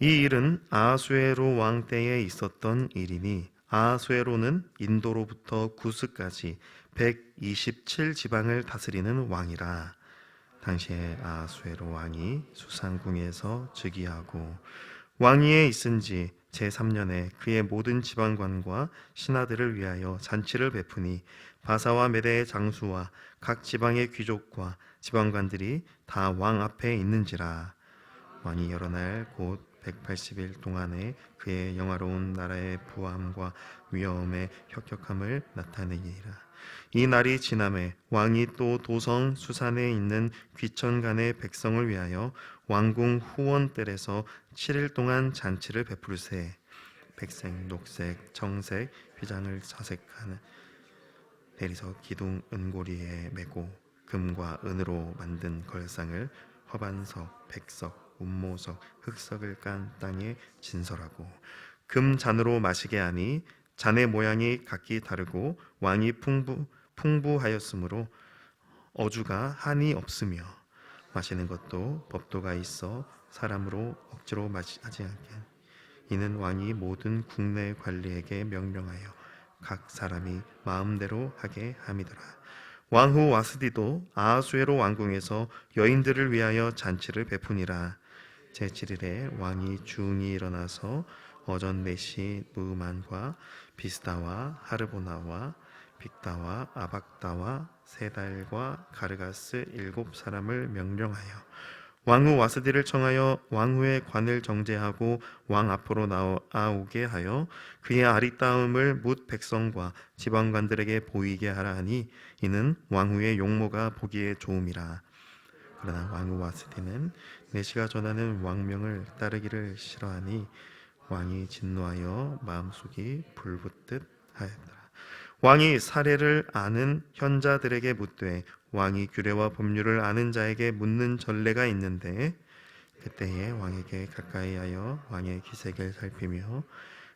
이 일은 아하수에로 왕 때에 있었던 일이니 아하수에로는 인도로부터 구스까지 127 지방을 다스리는 왕이라. 당시에 아하수에로 왕이 수상궁에서 즉위하고 왕위에 있은 지 제3년에 그의 모든 지방관과 신하들을 위하여 잔치를 베푸니 바사와 메대의 장수와 각 지방의 귀족과 지방관들이 다 왕 앞에 있는지라. 왕이 여러 날 곧 180일 동안에 그의 영화로운 나라의 부함과 위엄의 혁혁함을 나타내니라. 이 날이 지남에 왕이 또 도성 수산에 있는 귀천간의 백성을 위하여 왕궁 후원뜰에서 7일 동안 잔치를 베풀세. 백색, 녹색, 청색, 휘장을 사색하는 대리석 기둥 은고리에 메고 금과 은으로 만든 걸상을 화반석, 백석, 운모석, 흑석을 깐 땅에 진설하고 금 잔으로 마시게 하니 잔의 모양이 각기 다르고 왕이 풍부하였으므로 어주가 한이 없으며 마시는 것도 법도가 있어 사람으로 억지로 하지 않게. 이는 왕이 모든 국내 관리에게 명령하여 각 사람이 마음대로 하게 함이더라. 왕후 와스디도 아하수에로 왕궁에서 여인들을 위하여 잔치를 베푸니라. 제7일에 왕이 중이 일어나서 어전 넷시 무만과 비스다와 하르보나와 빅다와 아박다와 세달과 가르가스 7사람을 명령하여 왕후 와스디를 청하여 왕후의 관을 정제하고 왕 앞으로 나오게 하여 그의 아리따움을 뭇 백성과 지방관들에게 보이게 하라 하니 이는 왕후의 용모가 보기에 좋음이라. 그러나 왕후 와스디는 내시가 전하는 왕명을 따르기를 싫어하니 왕이 진노하여 마음속이 불붙듯 하였더라. 왕이 사례를 아는 현자들에게 묻되 왕이 규례와 법률을 아는 자에게 묻는 전례가 있는데 그때에 왕에게 가까이하여 왕의 기색을 살피며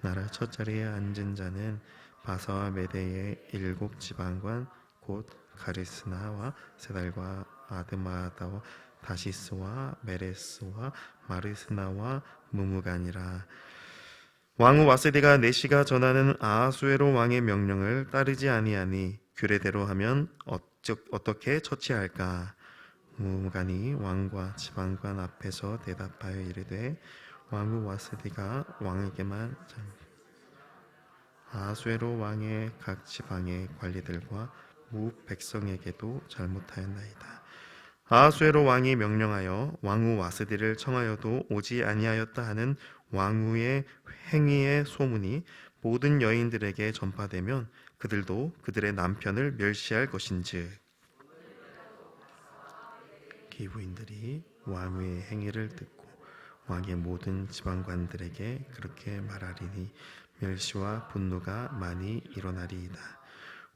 나라 첫 자리에 앉은 자는 바사와 메대의 7지방관 곧 가리스나와 세달과 아드마다와 다시스와 메레스와 마르스나와 무무간이라. 왕후 와스디가 내시가 전하는 아하수에로 왕의 명령을 따르지 아니하니 규례대로 하면 어떻게 처치할까? 무무간이 왕과 지방관 앞에서 대답하여 이르되 왕후 와스디가 왕에게만 아하수에로 왕의 각 지방의 관리들과 무 백성에게도 잘못하였나이다. 아하수에로 왕이 명령하여 왕후 와스디를 청하여도 오지 아니하였다 하는 왕후의 행위의 소문이 모든 여인들에게 전파되면 그들도 그들의 남편을 멸시할 것인즉 기부인들이 왕후의 행위를 듣고 왕의 모든 지방관들에게 그렇게 말하리니 멸시와 분노가 많이 일어나리이다.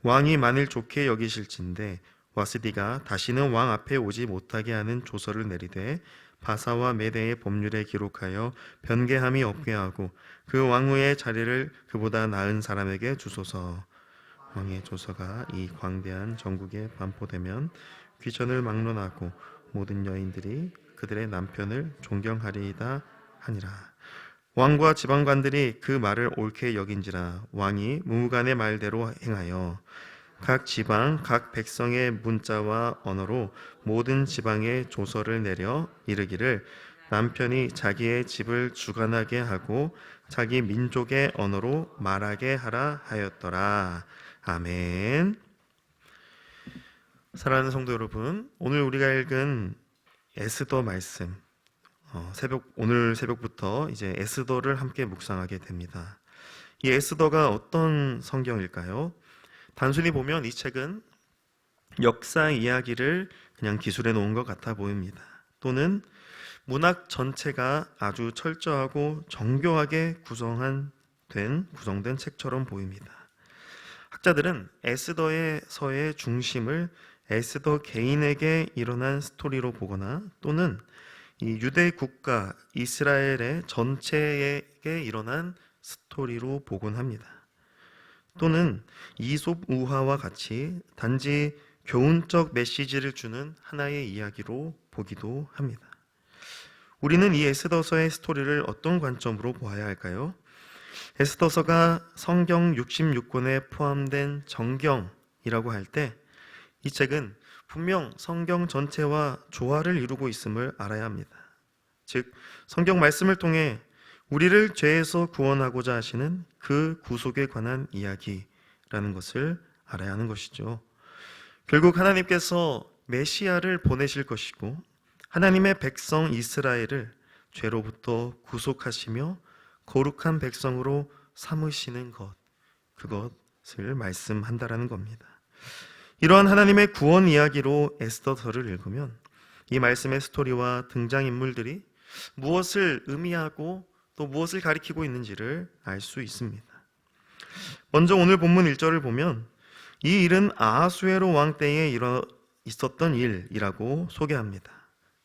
왕이 만일 좋게 여기실진데 와스디가 다시는 왕 앞에 오지 못하게 하는 조서를 내리되 바사와 메대의 법률에 기록하여 변개함이 없게 하고 그 왕후의 자리를 그보다 나은 사람에게 주소서. 왕의 조서가 이 광대한 전국에 반포되면 귀천을 막론하고 모든 여인들이 그들의 남편을 존경하리이다 하니라. 왕과 지방관들이 그 말을 옳게 여긴지라 왕이 무무간의 말대로 행하여 각 지방 각 백성의 문자와 언어로 모든 지방에 조서를 내려 이르기를 남편이 자기의 집을 주관하게 하고 자기 민족의 언어로 말하게 하라 하였더라. 아멘. 사랑하는 성도 여러분, 오늘 우리가 읽은 에스더 말씀, 오늘 새벽부터 이제 에스더를 함께 묵상하게 됩니다. 이 에스더가 어떤 성경일까요? 단순히 보면 이 책은 역사 이야기를 그냥 기술해 놓은 것 같아 보입니다. 또는 문학 전체가 아주 철저하고 정교하게 구성된 책처럼 보입니다. 학자들은 에스더서의 중심을 에스더 개인에게 일어난 스토리로 보거나 또는 이 유대 국가 이스라엘의 전체에게 일어난 스토리로 보곤 합니다. 또는 이솝 우화와 같이 단지 교훈적 메시지를 주는 하나의 이야기로 보기도 합니다. 우리는 이 에스더서의 스토리를 어떤 관점으로 보아야 할까요? 에스더서가 성경 66권에 포함된 정경이라고 할 때 이 책은 분명 성경 전체와 조화를 이루고 있음을 알아야 합니다. 즉, 성경 말씀을 통해 우리를 죄에서 구원하고자 하시는 그 구속에 관한 이야기라는 것을 알아야 하는 것이죠. 결국 하나님께서 메시아를 보내실 것이고 하나님의 백성 이스라엘을 죄로부터 구속하시며 거룩한 백성으로 삼으시는 것, 그것을 말씀한다라는 겁니다. 이러한 하나님의 구원 이야기로 에스더서를 읽으면 이 말씀의 스토리와 등장인물들이 무엇을 의미하고 또 무엇을 가리키고 있는지를 알 수 있습니다. 먼저 오늘 본문 1절을 보면 이 일은 아하수에로 왕 때에 있었던 일이라고 소개합니다.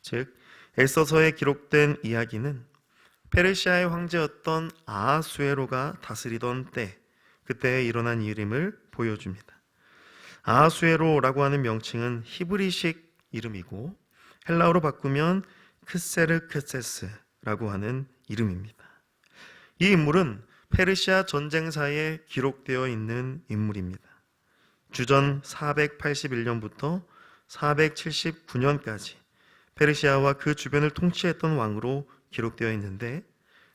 즉, 에스더서에 기록된 이야기는 페르시아의 황제였던 아하수에로가 다스리던 때, 그때에 일어난 일임을 보여줍니다. 아하수에로라고 하는 명칭은 히브리식 이름이고 헬라어로 바꾸면 크세르크세스라고 하는 이름입니다. 이 인물은 페르시아 전쟁사에 기록되어 있는 인물입니다. 주전 481년부터 479년까지 페르시아와 그 주변을 통치했던 왕으로 기록되어 있는데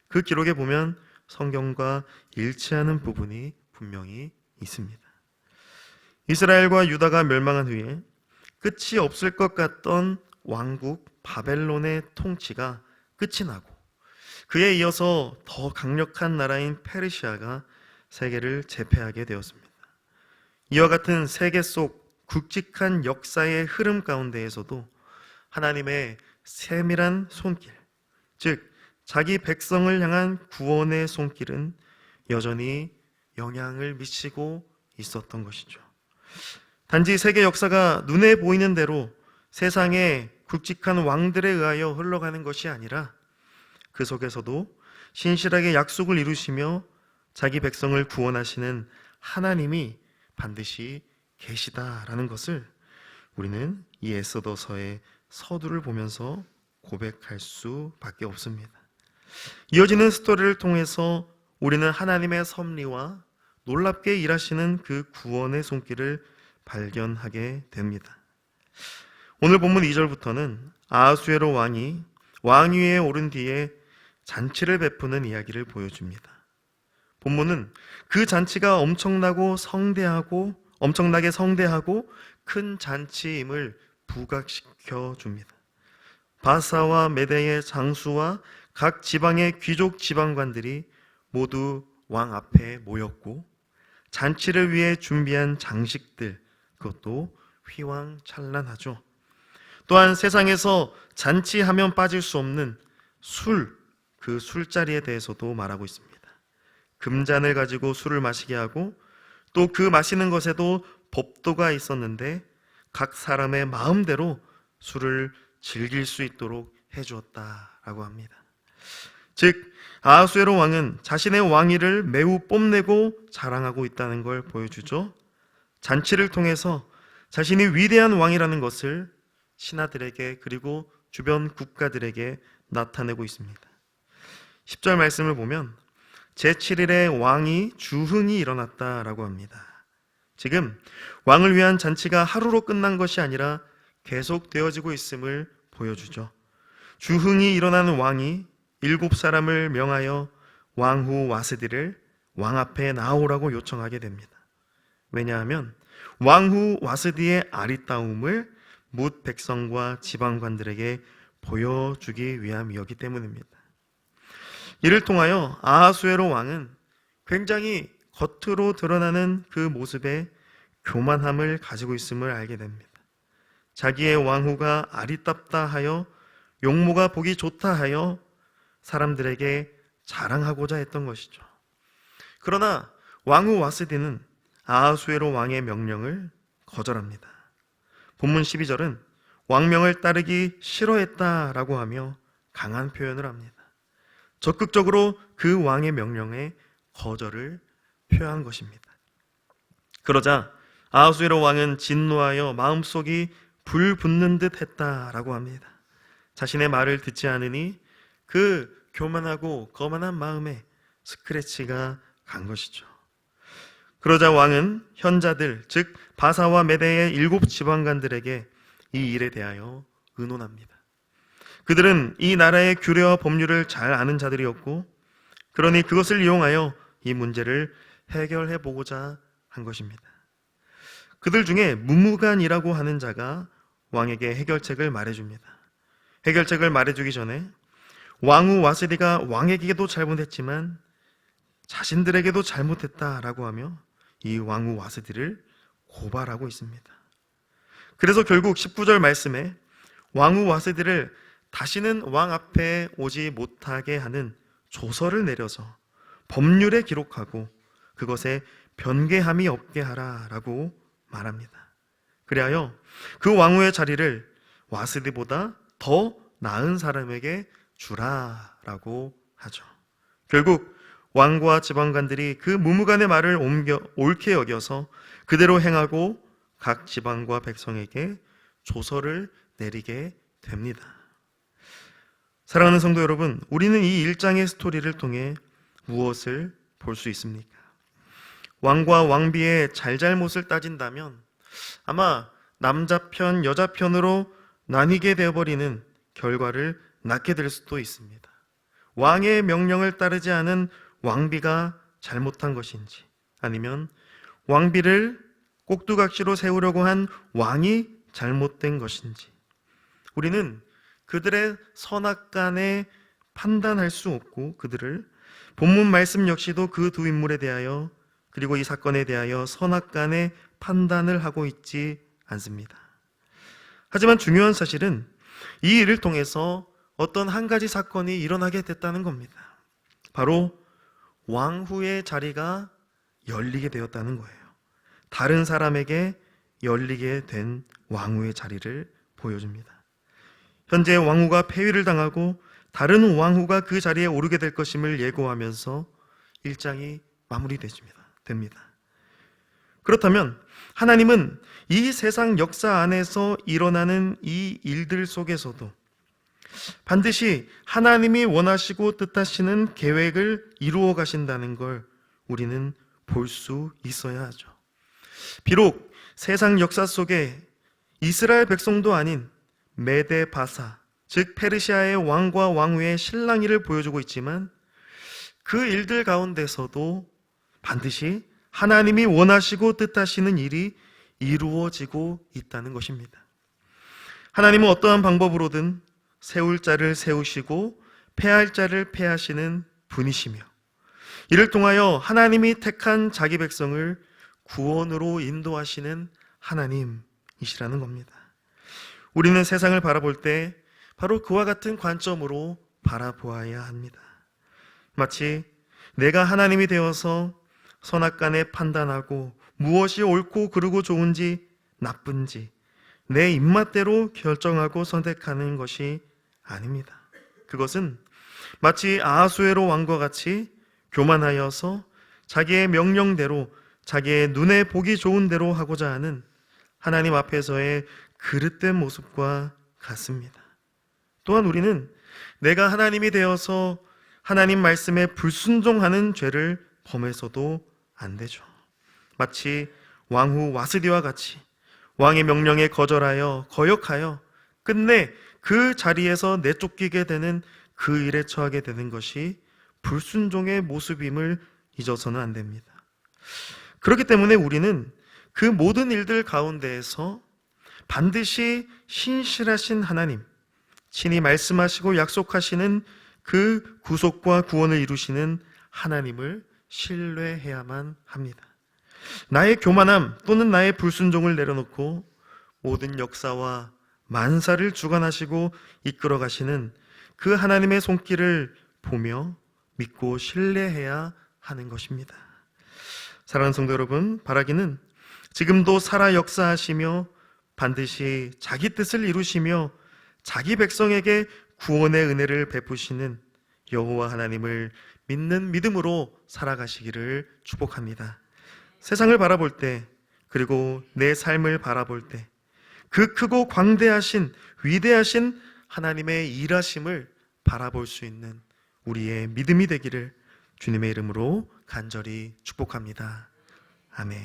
그 기록에 보면 성경과 일치하는 부분이 분명히 있습니다. 이스라엘과 유다가 멸망한 후에 끝이 없을 것 같던 왕국 바벨론의 통치가 끝이 나고 그에 이어서 더 강력한 나라인 페르시아가 세계를 제패하게 되었습니다. 이와 같은 세계 속 굵직한 역사의 흐름 가운데에서도 하나님의 세밀한 손길, 즉 자기 백성을 향한 구원의 손길은 여전히 영향을 미치고 있었던 것이죠. 단지 세계 역사가 눈에 보이는 대로 세상의 굵직한 왕들에 의하여 흘러가는 것이 아니라 그 속에서도 신실하게 약속을 이루시며 자기 백성을 구원하시는 하나님이 반드시 계시다라는 것을 우리는 이 에스더서의 서두를 보면서 고백할 수밖에 없습니다. 이어지는 스토리를 통해서 우리는 하나님의 섭리와 놀랍게 일하시는 그 구원의 손길을 발견하게 됩니다. 오늘 본문 2절부터는 아하수에로 왕이 왕위에 오른 뒤에 잔치를 베푸는 이야기를 보여줍니다. 본문은 그 잔치가 엄청나게 성대하고 큰 잔치임을 부각시켜 줍니다. 바사와 메대의 장수와 각 지방의 귀족 지방관들이 모두 왕 앞에 모였고 잔치를 위해 준비한 장식들, 그것도 휘황찬란하죠. 또한 세상에서 잔치하면 빠질 수 없는 술, 그 술자리에 대해서도 말하고 있습니다. 금잔을 가지고 술을 마시게 하고 또 그 마시는 것에도 법도가 있었는데 각 사람의 마음대로 술을 즐길 수 있도록 해주었다라고 합니다. 즉 아하수에로 왕은 자신의 왕위를 매우 뽐내고 자랑하고 있다는 걸 보여주죠. 잔치를 통해서 자신이 위대한 왕이라는 것을 신하들에게 그리고 주변 국가들에게 나타내고 있습니다. 10절 말씀을 보면 제7일에 왕이 주흥이 일어났다라고 합니다. 지금 왕을 위한 잔치가 하루로 끝난 것이 아니라 계속 되어지고 있음을 보여주죠. 주흥이 일어나는 왕이 7사람을 명하여 왕후 와스디를 왕 앞에 나오라고 요청하게 됩니다. 왜냐하면 왕후 와스디의 아리따움을 뭇 백성과 지방관들에게 보여주기 위함이었기 때문입니다. 이를 통하여 아하수에로 왕은 굉장히 겉으로 드러나는 그 모습에 교만함을 가지고 있음을 알게 됩니다. 자기의 왕후가 아리따다 하여 용모가 보기 좋다 하여 사람들에게 자랑하고자 했던 것이죠. 그러나 왕후 와스디는 아하수에로 왕의 명령을 거절합니다. 본문 12절은 왕명을 따르기 싫어했다라고 하며 강한 표현을 합니다. 적극적으로 그 왕의 명령에 거절을 표한 것입니다. 그러자 아하수에로 왕은 진노하여 마음속이 불 붙는 듯 했다라고 합니다. 자신의 말을 듣지 않으니 그 교만하고 거만한 마음에 스크래치가 간 것이죠. 그러자 왕은 현자들, 즉 바사와 메대의 7 지방관들에게 이 일에 대하여 의논합니다. 그들은 이 나라의 규례와 법률을 잘 아는 자들이었고, 그러니 그것을 이용하여 이 문제를 해결해 보고자 한 것입니다. 그들 중에 무무간이라고 하는 자가 왕에게 해결책을 말해줍니다. 해결책을 말해주기 전에 왕후 와스디가 왕에게도 잘못했지만 자신들에게도 잘못했다라고 하며 이 왕후 와스디를 고발하고 있습니다. 그래서 결국 19절 말씀에 왕후 와스디를 다시는 왕 앞에 오지 못하게 하는 조서를 내려서 법률에 기록하고 그것에 변개함이 없게 하라라고 말합니다. 그리하여 그 왕후의 자리를 와스디보다 더 나은 사람에게 주라라고 하죠. 결국 왕과 지방관들이 그 무무간의 말을 옳게 여겨서 그대로 행하고 각 지방과 백성에게 조서를 내리게 됩니다. 사랑하는 성도 여러분, 우리는 이 1장의 스토리를 통해 무엇을 볼 수 있습니까? 왕과 왕비의 잘잘못을 따진다면 아마 남자 편, 여자 편으로 나뉘게 되어버리는 결과를 낳게 될 수도 있습니다. 왕의 명령을 따르지 않은 왕비가 잘못한 것인지, 아니면 왕비를 꼭두각시로 세우려고 한 왕이 잘못된 것인지, 우리는 그들의 선악간에 판단할 수 없고 그들을 본문 말씀 역시도 그 두 인물에 대하여 그리고 이 사건에 대하여 선악간에 판단을 하고 있지 않습니다. 하지만 중요한 사실은 이 일을 통해서 어떤 한 가지 사건이 일어나게 됐다는 겁니다. 바로 왕후의 자리가 열리게 되었다는 거예요. 다른 사람에게 열리게 된 왕후의 자리를 보여줍니다. 현재 왕후가 폐위를 당하고 다른 왕후가 그 자리에 오르게 될 것임을 예고하면서 1장이 마무리됩니다. 그렇다면 하나님은 이 세상 역사 안에서 일어나는 이 일들 속에서도 반드시 하나님이 원하시고 뜻하시는 계획을 이루어 가신다는 걸 우리는 볼 수 있어야 하죠. 비록 세상 역사 속에 이스라엘 백성도 아닌 메데 바사, 즉 페르시아의 왕과 왕후의 실랑이를 보여주고 있지만 그 일들 가운데서도 반드시 하나님이 원하시고 뜻하시는 일이 이루어지고 있다는 것입니다. 하나님은 어떠한 방법으로든 세울 자를 세우시고 패할 자를 패하시는 분이시며, 이를 통하여 하나님이 택한 자기 백성을 구원으로 인도하시는 하나님이시라는 겁니다. 우리는 세상을 바라볼 때 바로 그와 같은 관점으로 바라보아야 합니다. 마치 내가 하나님이 되어서 선악간에 판단하고 무엇이 옳고 그르고 좋은지 나쁜지 내 입맛대로 결정하고 선택하는 것이 아닙니다. 그것은 마치 아하수에로 왕과 같이 교만하여서 자기의 명령대로 자기의 눈에 보기 좋은 대로 하고자 하는 하나님 앞에서의 그릇된 모습과 같습니다. 또한 우리는 내가 하나님이 되어서 하나님 말씀에 불순종하는 죄를 범해서도 안 되죠. 마치 왕후 와스디와 같이 왕의 명령에 거절하여 거역하여 끝내 그 자리에서 내쫓기게 되는 그 일에 처하게 되는 것이 불순종의 모습임을 잊어서는 안 됩니다. 그렇기 때문에 우리는 그 모든 일들 가운데에서 반드시 신실하신 하나님, 친히 말씀하시고 약속하시는 그 구속과 구원을 이루시는 하나님을 신뢰해야만 합니다. 나의 교만함 또는 나의 불순종을 내려놓고 모든 역사와 만사를 주관하시고 이끌어 가시는 그 하나님의 손길을 보며 믿고 신뢰해야 하는 것입니다. 사랑하는 성도 여러분, 바라기는 지금도 살아 역사하시며 반드시 자기 뜻을 이루시며 자기 백성에게 구원의 은혜를 베푸시는 여호와 하나님을 믿는 믿음으로 살아가시기를 축복합니다. 세상을 바라볼 때, 그리고 내 삶을 바라볼 때 그 크고 광대하신 위대하신 하나님의 일하심을 바라볼 수 있는 우리의 믿음이 되기를 주님의 이름으로 간절히 축복합니다. 아멘.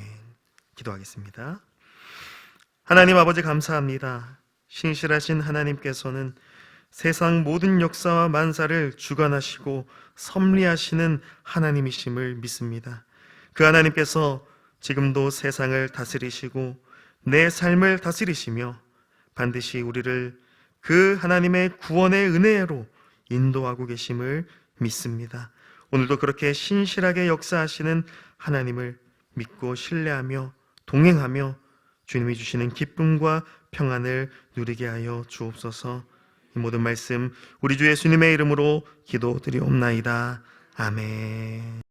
기도하겠습니다. 하나님 아버지 감사합니다. 신실하신 하나님께서는 세상 모든 역사와 만사를 주관하시고 섭리하시는 하나님이심을 믿습니다. 그 하나님께서 지금도 세상을 다스리시고 내 삶을 다스리시며 반드시 우리를 그 하나님의 구원의 은혜로 인도하고 계심을 믿습니다. 오늘도 그렇게 신실하게 역사하시는 하나님을 믿고 신뢰하며 동행하며 주님이 주시는 기쁨과 평안을 누리게 하여 주옵소서. 이 모든 말씀 우리 주 예수님의 이름으로 기도드리옵나이다. 아멘.